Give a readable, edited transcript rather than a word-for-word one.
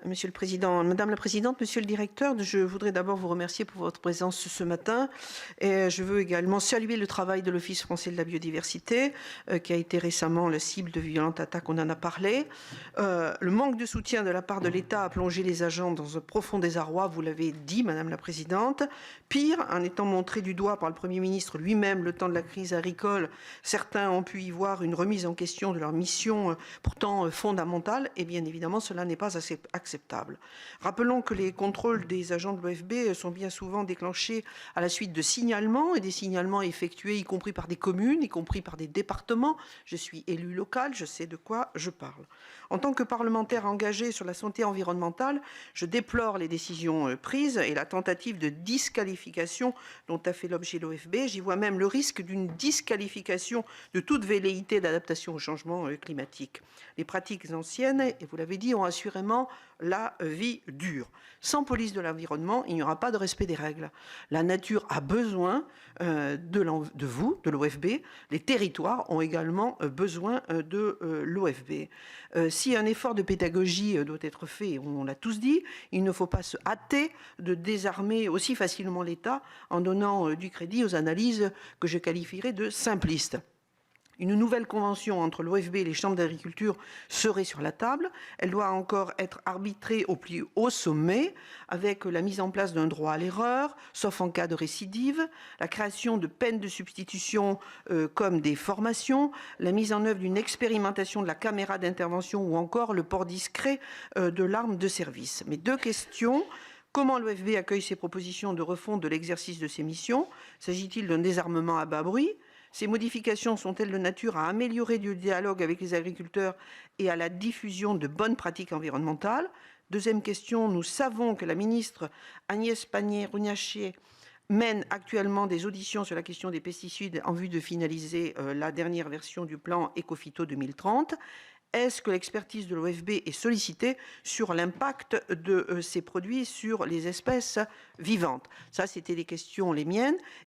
Monsieur le Président, Madame la Présidente, Monsieur le Directeur, je voudrais d'abord vous remercier pour votre présence ce matin et je veux également saluer le travail de l'Office français de la biodiversité qui a été récemment la cible de violentes attaques, on en a parlé. Le manque de soutien de la part de l'État a plongé les agents dans un profond désarroi, vous l'avez dit Madame la Présidente. Pire, en étant montré du doigt par le Premier ministre lui-même le temps de la crise agricole, certains ont pu y voir une remise en question de leur mission pourtant fondamentale et bien évidemment cela n'est pas assez acceptable. Rappelons que les contrôles des agents de l'OFB sont bien souvent déclenchés à la suite de signalements et des signalements effectués y compris par des communes, y compris par des départements. Je suis élu local, je sais de quoi je parle. En tant que parlementaire engagé sur la santé environnementale, je déplore les décisions prises et la tentative de disqualification dont a fait l'objet l'OFB. J'y vois même le risque d'une disqualification de toute velléité d'adaptation au changement climatique. Les pratiques anciennes, et vous l'avez dit, ont assurément la vie dure. Sans police de l'environnement, il n'y aura pas de respect des règles. La nature a besoin de vous, de l'OFB. Les territoires ont également besoin de l'OFB. Si un effort de pédagogie doit être fait, on l'a tous dit, il ne faut pas se hâter de désarmer aussi facilement l'État en donnant du crédit aux analyses que je qualifierais de simplistes. Une nouvelle convention entre l'OFB et les chambres d'agriculture serait sur la table. Elle doit encore être arbitrée au plus haut sommet avec la mise en place d'un droit à l'erreur, sauf en cas de récidive, la création de peines de substitution comme des formations, la mise en œuvre d'une expérimentation de la caméra d'intervention ou encore le port discret de l'arme de service. Mais deux questions. Comment l'OFB accueille ces propositions de refonte de l'exercice de ses missions? S'agit-il d'un désarmement à bas bruit? Ces modifications sont-elles de nature à améliorer le dialogue avec les agriculteurs et à la diffusion de bonnes pratiques environnementales? Deuxième question, nous savons que la ministre Agnès Pannier-Runacher mène actuellement des auditions sur la question des pesticides en vue de finaliser la dernière version du plan Ecophyto 2030. Est-ce que l'expertise de l'OFB est sollicitée sur l'impact de ces produits sur les espèces vivantes? Ça, c'était les questions, les miennes.